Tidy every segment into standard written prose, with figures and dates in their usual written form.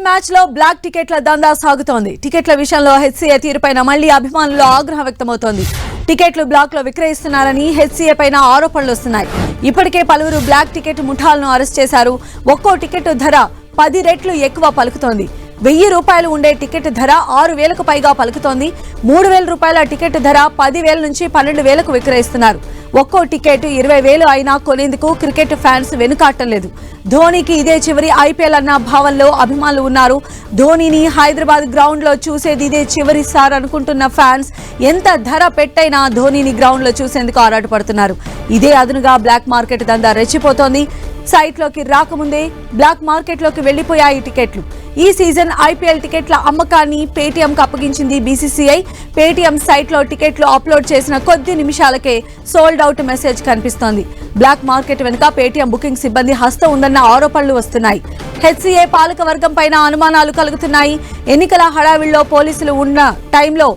IPL match లో black టికెట్ల దందా సాగుతోంది. టికెట్ల విషయంలో హెచ్సీఏ తీరుపైన మళ్లీ అభిమానుల్లో ఆగ్రహం వ్యక్తమవుతోంది. టికెట్లు బ్లాక్ లో విక్రయిస్తున్నారని హెచ్సీఏ పైన ఆరోపణలు వస్తున్నాయి. ఇప్పటికే పలువురు బ్లాక్ టికెట్ ముఠాలను అరెస్ట్ చేశారు. ఒక్కో టికెట్ ధర 10 రెట్లు ఎక్కువ పలుకుతోంది. 1000 రూపాయలు ఉండే టికెట్ ధర 6000కు పైగా పలుకుతోంది. 3000 రూపాయల టికెట్ ధర 10,000 నుంచి 12,000కు విక్రయిస్తున్నారు. ఒక్కో టికెట్ 20,000 అయినా కొనేందుకు క్రికెట్ ఫ్యాన్స్ వెనుకాడటం లేదు. ధోనీకి ఇదే చివరి ఐపీఎల్ అన్న భావనలో అభిమానులు ఉన్నారు. ధోనీని హైదరాబాద్ గ్రౌండ్ లో చూసేది ఇదే చివరిసారి అనుకుంటున్న ఫ్యాన్స్ ఎంత ధర పెట్టైనా ధోనీని గ్రౌండ్ లో చూసేందుకు ఆరాటపడుతున్నారు. ఇదే అదునుగా బ్లాక్ మార్కెట్ దందా రెచ్చిపోతోంది. సైట్లోకి రాకముందే బ్లాక్ మార్కెట్లోకి వెళ్లిపోయాయి టికెట్లు. ఈ సీజన్ ఐపీఎల్ టికెట్ల అమ్మకాన్ని పేటీఎంకు అప్పగించింది బీసీసీఐ. పేటీఎం సైట్లో టికెట్లు అప్లోడ్ చేసిన కొద్ది నిమిషాలకే సోల్డ్ అవుట్ మెసేజ్ కనిపిస్తోంది. బ్లాక్ మార్కెట్ వెనుక పేటీఎం బుకింగ్ సిబ్బంది హస్తం ఉందన్న ఆరోపణలు వస్తున్నాయి. హెచ్సీఏ పాలక వర్గం పైన అనుమానాలు కలుగుతున్నాయి. ఎన్నికల హడావిడిలో పోలీసులు ఉన్న టైంలో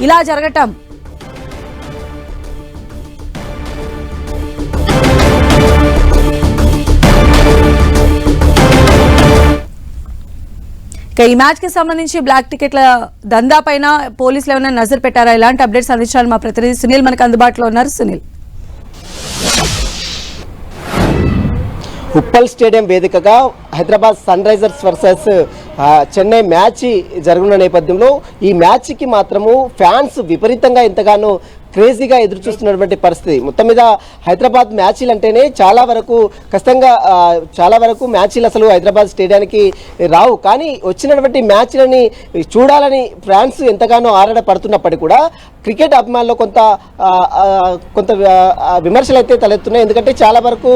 ఇలా జరగటం ఈ మ్యాచ్ కి సంబంధించి బ్లాక్ టికెట్ల దందా పైన పోలీసులు ఏమైనా నజర్ పెట్టారా? ఇలాంటి అప్డేట్స్ అందించాలని మా ప్రతినిధి సునీల్ మనకు అందుబాటులో ఉన్నారు. సునీల్, ఉప్పల్ స్టేడియం వేదికగా Hyderabad Sunrisers versus Chennai match జరుగుతున్న నేపథ్యంలో ఈ మ్యాచ్కి మాత్రము ఫ్యాన్స్ విపరీతంగా ఎంతగానో క్రేజీగా ఎదురు చూస్తున్నటువంటి పరిస్థితి. మొత్తం మీద హైదరాబాద్ మ్యాచ్లు అంటేనే చాలా వరకు మ్యాచ్లు అసలు హైదరాబాద్ స్టేడియానికి రావు. కానీ వచ్చినటువంటి మ్యాచ్లని చూడాలని ఫ్యాన్స్ ఎంతగానో ఆరాటపడుతున్నప్పటికీ కూడా క్రికెట్ అభిమానుల్లో కొంత విమర్శలు అయితే తలెత్తున్నాయి. ఎందుకంటే చాలా వరకు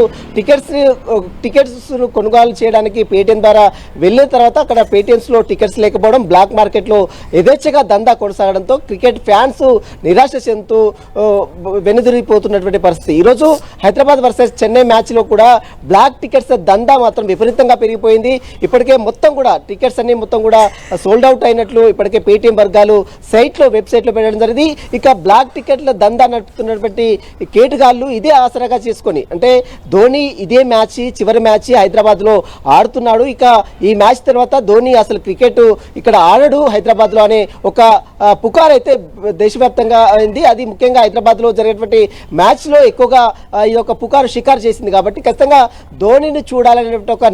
టికెట్స్ కొనుగోలు చేయడానికి పేటీఎం ద్వారా వెళ్ళిన తర్వాత అక్కడ పేటీఎంస్లో టికెట్స్ లేకపోవడం, బ్లాక్ మార్కెట్లో యథేచ్ఛగా దందా కొనసాగడంతో క్రికెట్ ఫ్యాన్స్ నిరాశ చెందుతూ వెనుదిరిగిపోతున్నటువంటి పరిస్థితి. ఈరోజు హైదరాబాద్ వర్సెస్ చెన్నై మ్యాచ్లో కూడా బ్లాక్ టికెట్స్ దందా మాత్రం విపరీతంగా పెరిగిపోయింది. ఇప్పటికే టికెట్స్ అన్ని మొత్తం కూడా సోల్డ్ అవుట్ అయినట్లు ఇప్పటికే పేటీఎం వర్గాలు వెబ్సైట్లో పెట్టడం జరిగింది. ఇక బ్లాక్ టికెట్ల దందా నడుపుతున్నటువంటి కేటుగాళ్లు ఇదే ఆసరాగా చేసుకొని, అంటే ధోని ఇదే చివరి మ్యాచ్ హైదరాబాద్లో ఆడుతున్నాడు. ఇక ఈ మ్యాచ్ తర్వాత ధోని అసలు క్రికెట్ ఇక్కడ ఆడడు హైదరాబాద్లో అనే ఒక పుకార్ అయితే దేశవ్యాప్తంగా అయింది. అది ముఖ్యంగా హైదరాబాద్లో జరిగేటువంటి మ్యాచ్లో ఎక్కువగా ఈ యొక్క పుకారు షికారు చేసింది. కాబట్టి ఖచ్చితంగా ధోనిని చూడాలనే ఒక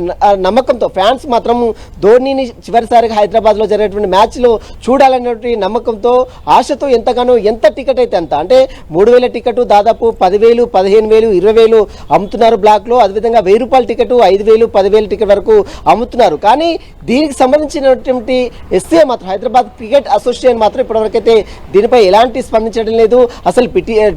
నమ్మకంతో ఫ్యాన్స్ మాత్రం ధోనిని చివరిసారిగా హైదరాబాద్లో జరిగేటువంటి మ్యాచ్లో చూడాలనేటువంటి నమ్మకంతో ఆశతో ఎంత టికెట్ అయితే అంత, అంటే 3,000 టికెట్ దాదాపు 10,000, 15,000, 20,000 అమ్ముతున్నారు బ్లాక్లో. అదేవిధంగా 1,000 రూపాయల టికెట్ 5,000, 10,000 టికెట్ వరకు అమ్ముతున్నారు. కానీ దీనికి సంబంధించినటువంటి ఎస్ఏ మాత్రం హైదరాబాద్ క్రికెట్ అసోసియేషన్ మాత్రం ఇప్పటివరకైతే దీనిపై ఎలాంటి స్పందించడం లేదు. అసలు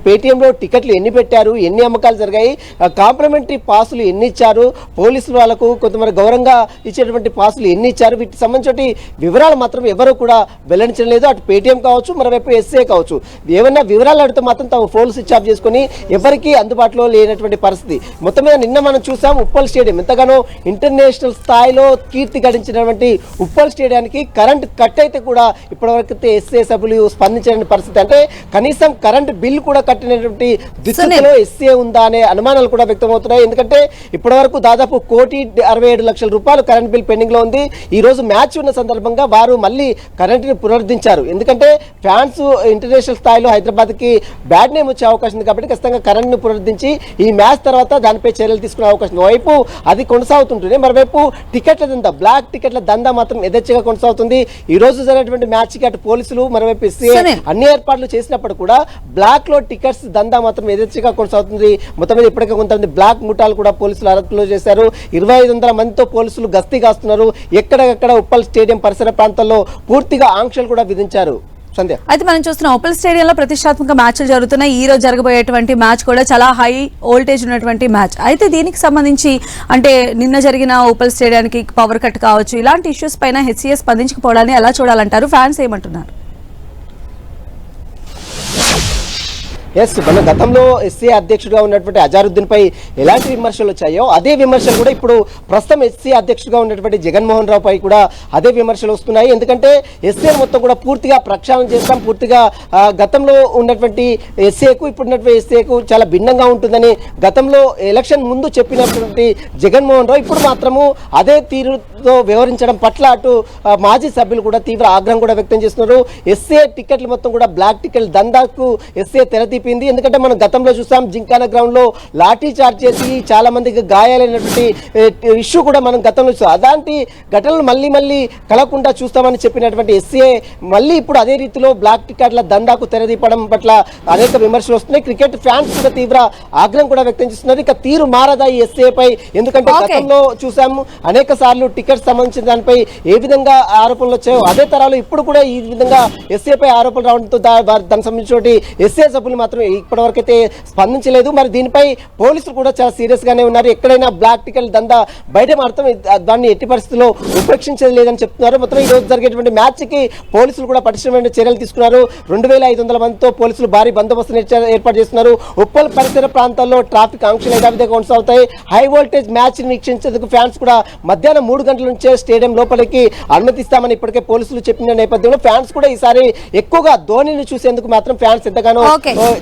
పేటీఎంలో టికెట్లు ఎన్ని పెట్టారు, ఎన్ని అమ్మకాలు జరిగాయి, కాంప్లిమెంటరీ పాసులు ఎన్ని ఇచ్చారు, పోలీసులు వాళ్ళకు కొంతమంది గౌరవంగా ఇచ్చేటువంటి పాసులు ఎన్ని ఇచ్చారు, వీటికి సంబంధించిన వివరాలు మాత్రం ఎవరు కూడా వెల్లడించడం లేదు. అటు పేటీఎం కావచ్చు, మరోవైపు ఎస్ఏ కావచ్చు. ఏమన్నా వివరాలు అడిగితే మాత్రం తమ ఫోన్లు స్విచ్ ఆఫ్ చేసుకుని ఎవరికి అందుబాటులో లేనటువంటి పరిస్థితి. మొత్తం మీద నిన్న మనం చూసాం ఉప్పల్ స్టేడియం ఎంతగానో ఇంటర్నేషనల్ స్థాయిలో కీర్తి గడించినటువంటి ఉప్పల్ స్టేడియానికి కరెంట్ కట్ అయితే కూడా ఇప్పటివరకైతే ఎస్ఏ సభ్యులు స్పందించిన పరిస్థితి. అంటే కనీసం కరెంట్ బిల్ కూడా కట్టినటువంటి దిశలో ఎస్ఏ ఉందా అనే అనుమానాలు కూడా వ్యక్తమవుతున్నాయి. ఎందుకంటే ఇప్పటి వరకు దాదాపు 1,67,00,000 రూపాయలు కరెంట్ బిల్ పెండింగ్ లో ఉంది. ఈ రోజు మ్యాచ్ ఉన్న సందర్భంగా వారు మళ్ళీ కరెంట్ని పునరుద్ధరించారు. ఎందుకంటే ఫ్యాన్స్ ఇంటర్నేషనల్ స్థాయిలో హైదరాబాద్ కి బ్యాడ్ నేమ్ వచ్చే అవకాశం ఉంది. కాబట్టి ఖచ్చితంగా కరెంట్ ను పునరుద్ధరించి ఈ మ్యాచ్ తర్వాత దానిపై చర్యలు తీసుకునే అవకాశం ఉంది. వైపు అది కొనసాగుతుంటుంది, మరోవైపు టికెట్ల దందా, బ్లాక్ టికెట్ల దందా మాత్రం యథేచ్ఛగా కొనసాగుతుంది. ఈ రోజు జరిగినటువంటి మ్యాచ్ కి అటు పోలీసులు మరోవైపు అన్ని ఏర్పాట్లు చేసినప్పుడు కూడా బ్లాక్ లో టికెట్స్ దందా మాత్రం యథేచ్ఛగా కొనసాగుతుంది. మొత్తం మీద ఇప్పటికే కొంతమంది బ్లాక్ ముఠాలు కూడా పోలీసులు అరెస్టులు చేశారు. 2,500 మందితో పోలీసులు గస్తీ కాస్తున్నారు. ఎక్కడెక్కడ ఉప్పల్ స్టేడియం పరిసర ప్రాంతాల్లో పూర్తిగా ఆంక్షలు కూడా విధించారు. అయితే మనం చూస్తున్నాం ఉప్పల్ స్టేడియంలో ప్రతిష్టాత్మక మ్యాచ్లు జరుగుతున్నాయి. ఈ రోజు జరగబోయేటువంటి మ్యాచ్ కూడా చాలా హై వోల్టేజ్ ఉన్నటువంటి మ్యాచ్. అయితే దీనికి సంబంధించి అంటే నిన్న జరిగిన ఉప్పల్ స్టేడియానికి పవర్ కట్ కావచ్చు, ఇలాంటి ఇష్యూస్ పైన హెచ్సీఏ స్పందించకపోవడాన్ని ఎలా చూడాలంటారు? ఫ్యాన్స్ ఏమంటున్నారు? ఎస్, మన గతంలో ఎస్సీ అధ్యక్షుడిగా ఉన్నటువంటి అజారుద్దీన్ పై ఎలాంటి విమర్శలు వచ్చాయో అదే విమర్శలు కూడా ఇప్పుడు ప్రస్తుతం ఎస్సీ అధ్యక్షుడిగా ఉన్నటువంటి జగన్మోహన్ రావు పై కూడా అదే విమర్శలు వస్తున్నాయి. ఎందుకంటే ఎస్సీ మొత్తం కూడా పూర్తిగా ప్రక్షాళన చేస్తాం, పూర్తిగా గతంలో ఉన్నటువంటి ఎస్సీకు ఇప్పుడున్నటువంటి ఎస్సీకు చాలా భిన్నంగా ఉంటుందని గతంలో ఎలక్షన్ ముందు చెప్పినటువంటి జగన్మోహన్ రావు ఇప్పుడు మాత్రము అదే తీరుతో వ్యవహరించడం పట్ల అటు మాజీ సభ్యులు కూడా తీవ్ర ఆగ్రహం కూడా వ్యక్తం చేస్తున్నారు. ఎస్సీ టికెట్లు మొత్తం కూడా బ్లాక్ టికెట్ దందాకు ఎస్సీ తెరతీపింది. ఎందుకంటే మనం గతంలో చూసాం జింకానా గ్రౌండ్ లో లాఠీ చార్జ్ చేసి చాలా మందికి గాయాలైనటువంటి ఇష్యూ కూడా మనం గతంలో చూసాం. అలాంటి ఘటనలు మళ్ళీ కలగకుండా చూస్తామని చెప్పినటువంటి ఎస్సీఏ మళ్ళీ ఇప్పుడు అదే రీతిలో బ్లాక్ టికెట్ల దందాకు తెరదీపడం పట్ల అనేక విమర్శలు వస్తున్నాయి. క్రికెట్ ఫ్యాన్స్ కూడా తీవ్ర ఆగ్రహం కూడా వ్యక్తం చేస్తున్నారు. ఇక తీరు మారదా ఈ ఎస్సీఏ పై? ఎందుకంటే గతంలో చూసాము అనేక సార్లు టికెట్ సంబంధించిన దానిపై ఏ విధంగా ఆరోపణలు వచ్చాయో అదే తరాలు ఇప్పుడు కూడా ఈ విధంగా ఎస్సీఏ పై ఆరోపణలు రావడంతో దానికి సంబంధించిన ఎస్సీ సభ్యులు మాత్రం ఇప్పటివరకు అయితే స్పందించలేదు. మరి దీనిపై పోలీసులు కూడా చాలా సీరియస్ గానే ఉన్నారు. ఎక్కడైనా బ్లాక్ టికెట్ దందా బయట మాత్రం దాన్ని ఎట్టి పరిస్థితుల్లో ఉపేక్షించేది లేదని చెప్తున్నారు. మొత్తం ఈ రోజు జరిగేటువంటి మ్యాచ్ కి పోలీసులు కూడా పటిష్టమైన చర్యలు తీసుకున్నారు. 2500 మందితో పోలీసులు భారీ బందోబస్తు ఏర్పాటు చేస్తున్నారు. ఉప్పల్ పరిసర ప్రాంతాల్లో ట్రాఫిక్ ఆంక్షలు యథావిధిగా కొనసాగుతాయి. హై వోల్టేజ్ మ్యాచ్ వీక్షించేందుకు ఫ్యాన్స్ కూడా మధ్యాహ్నం 3 గంటల నుంచే స్టేడియం లోపలికి అనుమతిస్తామని ఇప్పటికే పోలీసులు చెప్పిన నేపథ్యంలో ఫ్యాన్స్ కూడా ఈసారి ఎక్కువగా ధోనిని చూసేందుకు మాత్రం ఫ్యాన్స్ ఎంతగానో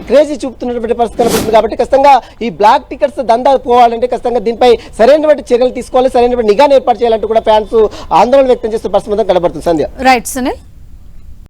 క్రేజీ చూపుతున్నటువంటి పరిస్థితి కనబడుతుంది. కాబట్టి ఖచ్చితంగా ఈ బ్లాక్ టికెట్స్ దందా పోవాలంటే ఖచ్చితంగా దీనిపై సరైనటువంటి చర్యలు తీసుకోవాలి, సరైనటువంటి నిఘాను ఏర్పాటు చేయాలంటూ కూడా ఫ్యాన్స్ ఆందోళన వ్యక్తం చేస్తున్న పరిస్థితి కనబడుతుంది. సంధ్య. రైట్ సునీల్.